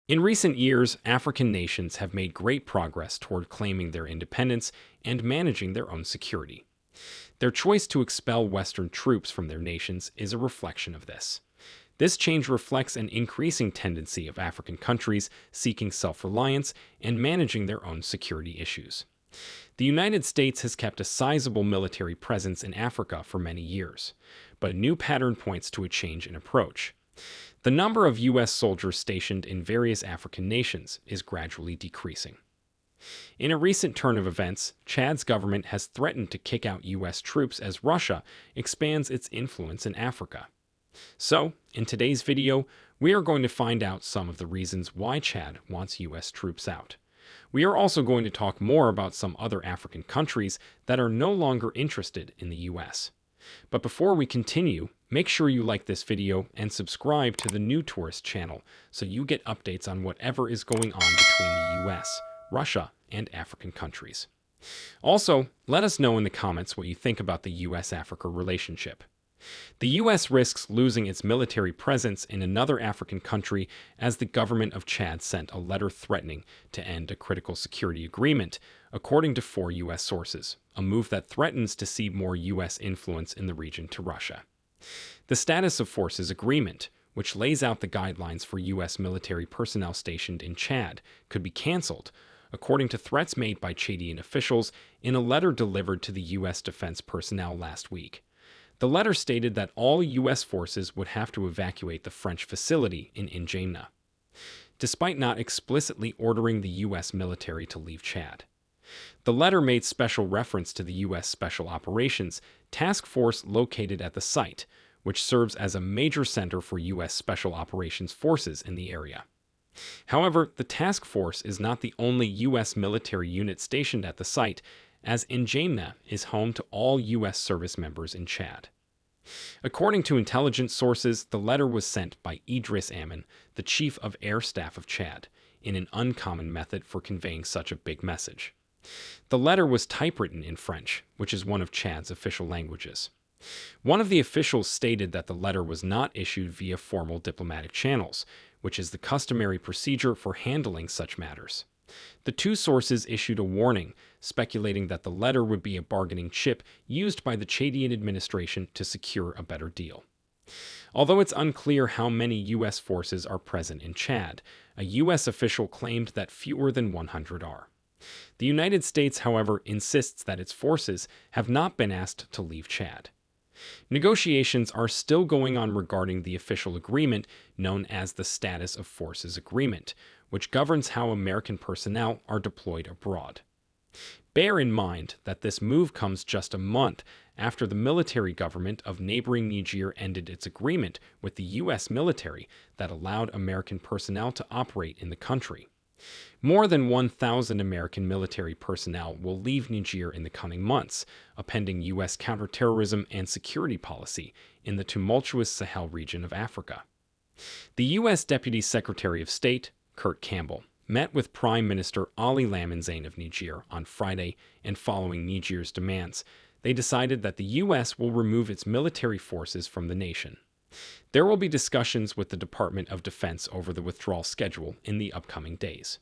In recent years, African nations have made great progress toward claiming their independence and managing their own security. Their choice to expel Western troops from their nations is a reflection of this. This change reflects an increasing tendency of African countries seeking self-reliance and managing their own security issues. The United States has kept a sizable military presence in Africa for many years, but a new pattern points to a change in approach. The number of U.S. soldiers stationed in various African nations is gradually decreasing. In a recent turn of events, Chad's government has threatened to kick out U.S. troops as Russia expands its influence in Africa. So, in today's video, we are going to find out some of the reasons why Chad wants U.S. troops out. We are also going to talk more about some other African countries that are no longer interested in the U.S. But before we continue, make sure you like this video and subscribe to the New Tourist channel so you get updates on whatever is going on between the U.S., Russia, and African countries. Also, let us know in the comments what you think about the U.S.-Africa relationship. The U.S. risks losing its military presence in another African country as the government of Chad sent a letter threatening to end a critical security agreement, according to 4 U.S. sources, a move that threatens to cede more U.S. influence in the region to Russia. The Status of Forces Agreement, which lays out the guidelines for U.S. military personnel stationed in Chad, could be canceled, according to threats made by Chadian officials in a letter delivered to the U.S. defense personnel last week. The letter stated that all U.S. forces would have to evacuate the French facility in N'Djamena, despite not explicitly ordering the U.S. military to leave Chad. The letter made special reference to the U.S. Special Operations Task Force located at the site, which serves as a major center for U.S. Special Operations forces in the area. However, the task force is not the only U.S. military unit stationed at the site, as N'Djamena is home to all U.S. service members in Chad. According to intelligence sources, the letter was sent by Idris Amin, the Chief of Air Staff of Chad, in an uncommon method for conveying such a big message. The letter was typewritten in French, which is one of Chad's official languages. One of the officials stated that the letter was not issued via formal diplomatic channels, which is the customary procedure for handling such matters. The 2 sources issued a warning, speculating that the letter would be a bargaining chip used by the Chadian administration to secure a better deal. Although it's unclear how many U.S. forces are present in Chad, a U.S. official claimed that fewer than 100 are. The United States, however, insists that its forces have not been asked to leave Chad. Negotiations are still going on regarding the official agreement known as the Status of Forces Agreement, which governs how American personnel are deployed abroad. Bear in mind that this move comes just a month after the military government of neighboring Niger ended its agreement with the U.S. military that allowed American personnel to operate in the country. More than 1,000 American military personnel will leave Niger in the coming months, a pending U.S. counterterrorism and security policy in the tumultuous Sahel region of Africa. The U.S. Deputy Secretary of State, Kurt Campbell, met with Prime Minister Ali Lamin Zein of Niger on Friday, and following Niger's demands, they decided that the U.S. will remove its military forces from the nation. There will be discussions with the Department of Defense over the withdrawal schedule in the upcoming days.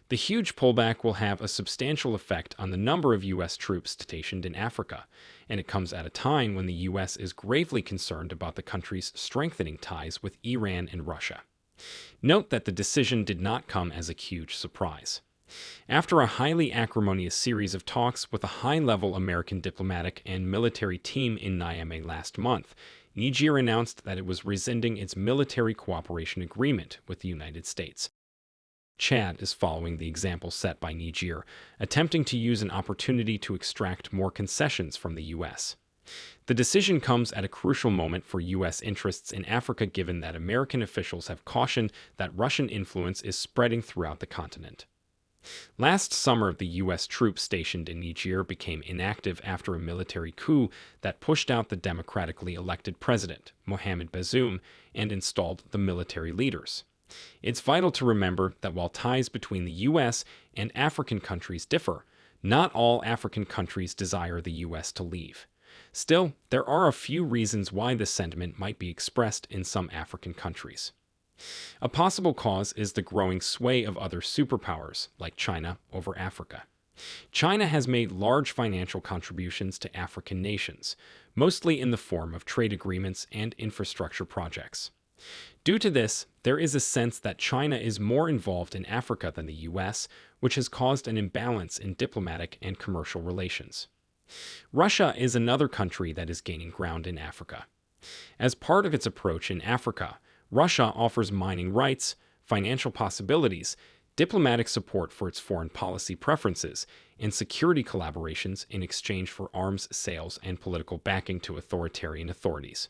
The huge pullback will have a substantial effect on the number of U.S. troops stationed in Africa, and it comes at a time when the U.S. is gravely concerned about the country's strengthening ties with Iran and Russia. Note that the decision did not come as a huge surprise. After a highly acrimonious series of talks with a high-level American diplomatic and military team in Niamey last month, Niger announced that it was rescinding its military cooperation agreement with the United States. Chad is following the example set by Niger, attempting to use an opportunity to extract more concessions from the U.S. The decision comes at a crucial moment for U.S. interests in Africa, given that American officials have cautioned that Russian influence is spreading throughout the continent. Last summer, the U.S. troops stationed in Niger became inactive after a military coup that pushed out the democratically elected president, Mohamed Bazoum, and installed the military leaders. It's vital to remember that while ties between the U.S. and African countries differ, not all African countries desire the U.S. to leave. Still, there are a few reasons why this sentiment might be expressed in some African countries. A possible cause is the growing sway of other superpowers, like China, over Africa. China has made large financial contributions to African nations, mostly in the form of trade agreements and infrastructure projects. Due to this, there is a sense that China is more involved in Africa than the US, which has caused an imbalance in diplomatic and commercial relations. Russia is another country that is gaining ground in Africa. As part of its approach in Africa, Russia offers mining rights, financial possibilities, diplomatic support for its foreign policy preferences, and security collaborations in exchange for arms sales and political backing to authoritarian authorities.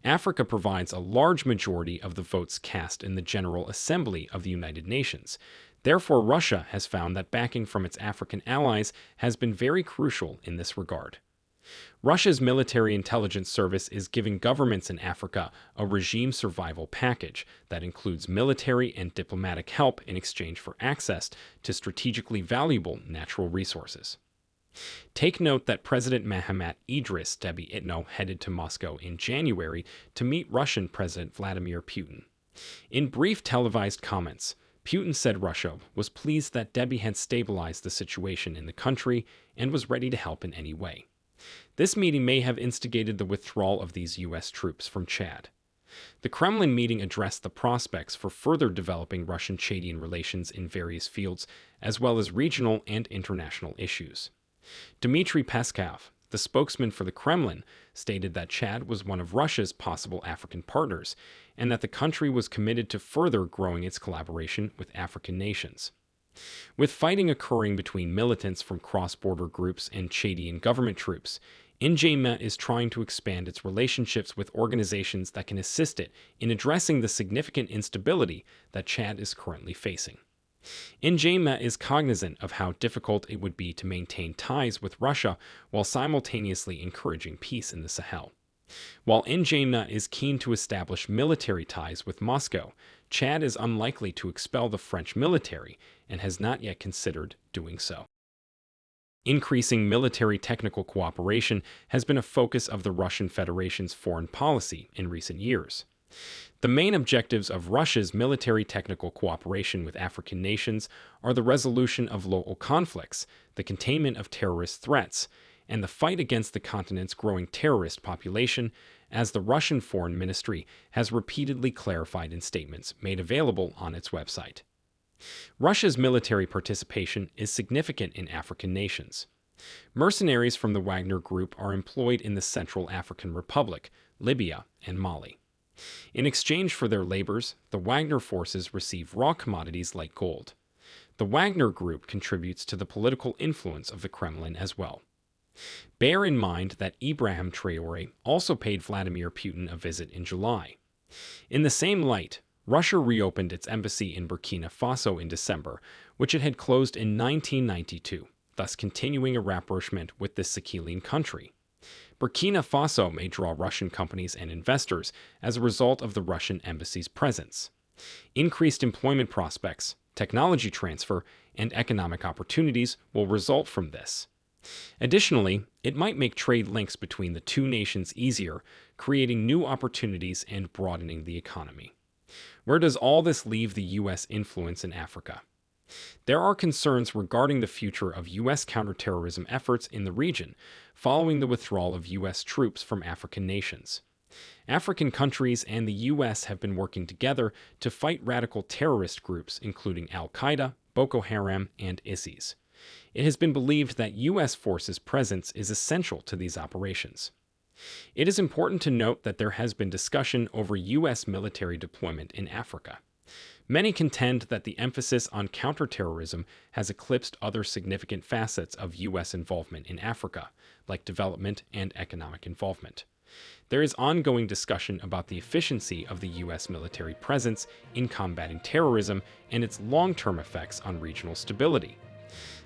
Africa provides a large majority of the votes cast in the General Assembly of the United Nations. Therefore, Russia has found that backing from its African allies has been very crucial in this regard. Russia's military intelligence service is giving governments in Africa a regime survival package that includes military and diplomatic help in exchange for access to strategically valuable natural resources. Take note that President Mahamat Idris Deby Itno headed to Moscow in January to meet Russian President Vladimir Putin. In brief televised comments, Putin said Russia was pleased that Deby had stabilized the situation in the country and was ready to help in any way. This meeting may have instigated the withdrawal of these U.S. troops from Chad. The Kremlin meeting addressed the prospects for further developing Russian-Chadian relations in various fields, as well as regional and international issues. Dmitry Peskov, the spokesman for the Kremlin, stated that Chad was one of Russia's possible African partners, and that the country was committed to further growing its collaboration with African nations. With fighting occurring between militants from cross-border groups and Chadian government troops, N'Djamena is trying to expand its relationships with organizations that can assist it in addressing the significant instability that Chad is currently facing. N'Djamena is cognizant of how difficult it would be to maintain ties with Russia while simultaneously encouraging peace in the Sahel. While N'Djamena is keen to establish military ties with Moscow, Chad is unlikely to expel the French military and has not yet considered doing so. Increasing military technical cooperation has been a focus of the Russian Federation's foreign policy in recent years. The main objectives of Russia's military technical cooperation with African nations are the resolution of local conflicts, the containment of terrorist threats, and the fight against the continent's growing terrorist population, as the Russian Foreign Ministry has repeatedly clarified in statements made available on its website. Russia's military participation is significant in African nations. Mercenaries from the Wagner Group are employed in the Central African Republic, Libya, and Mali. In exchange for their labors, the Wagner forces receive raw commodities like gold. The Wagner Group contributes to the political influence of the Kremlin as well. Bear in mind that Ibrahim Traoré also paid Vladimir Putin a visit in July. In the same light, Russia reopened its embassy in Burkina Faso in December, which it had closed in 1992, thus continuing a rapprochement with this Sahelian country. Burkina Faso may draw Russian companies and investors as a result of the Russian embassy's presence. Increased employment prospects, technology transfer, and economic opportunities will result from this. Additionally, it might make trade links between the two nations easier, creating new opportunities and broadening the economy. Where does all this leave the U.S. influence in Africa? There are concerns regarding the future of U.S. counterterrorism efforts in the region following the withdrawal of U.S. troops from African nations. African countries and the U.S. have been working together to fight radical terrorist groups including Al-Qaeda, Boko Haram, and ISIS. It has been believed that U.S. forces' presence is essential to these operations. It is important to note that there has been discussion over U.S. military deployment in Africa. Many contend that the emphasis on counterterrorism has eclipsed other significant facets of U.S. involvement in Africa, like development and economic involvement. There is ongoing discussion about the efficiency of the U.S. military presence in combating terrorism and its long-term effects on regional stability.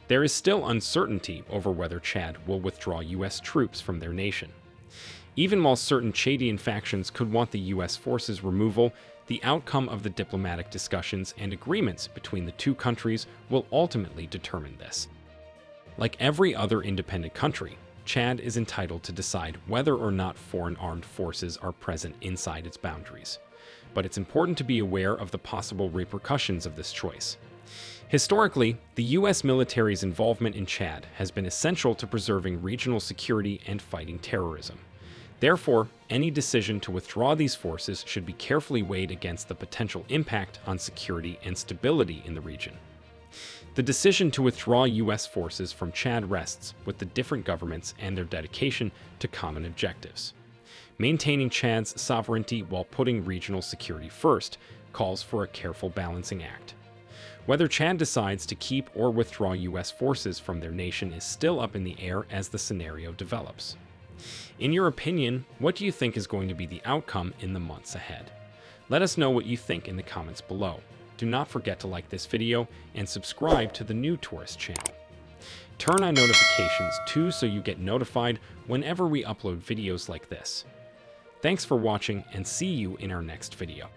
There is still uncertainty over whether Chad will withdraw U.S. troops from their nation. Even while certain Chadian factions could want the U.S. forces' removal, the outcome of the diplomatic discussions and agreements between the two countries will ultimately determine this. Like every other independent country, Chad is entitled to decide whether or not foreign armed forces are present inside its boundaries. but it's important to be aware of the possible repercussions of this choice. Historically, the U.S. military's involvement in Chad has been essential to preserving regional security and fighting terrorism. Therefore, any decision to withdraw these forces should be carefully weighed against the potential impact on security and stability in the region. The decision to withdraw U.S. forces from Chad rests with the different governments and their dedication to common objectives. Maintaining Chad's sovereignty while putting regional security first calls for a careful balancing act. Whether Chad decides to keep or withdraw U.S. forces from their nation is still up in the air as the scenario develops. In your opinion, what do you think is going to be the outcome in the months ahead? Let us know what you think in the comments below. Do not forget to like this video and subscribe to the new Tourist channel. Turn on notifications too so you get notified whenever we upload videos like this. Thanks for watching and see you in our next video.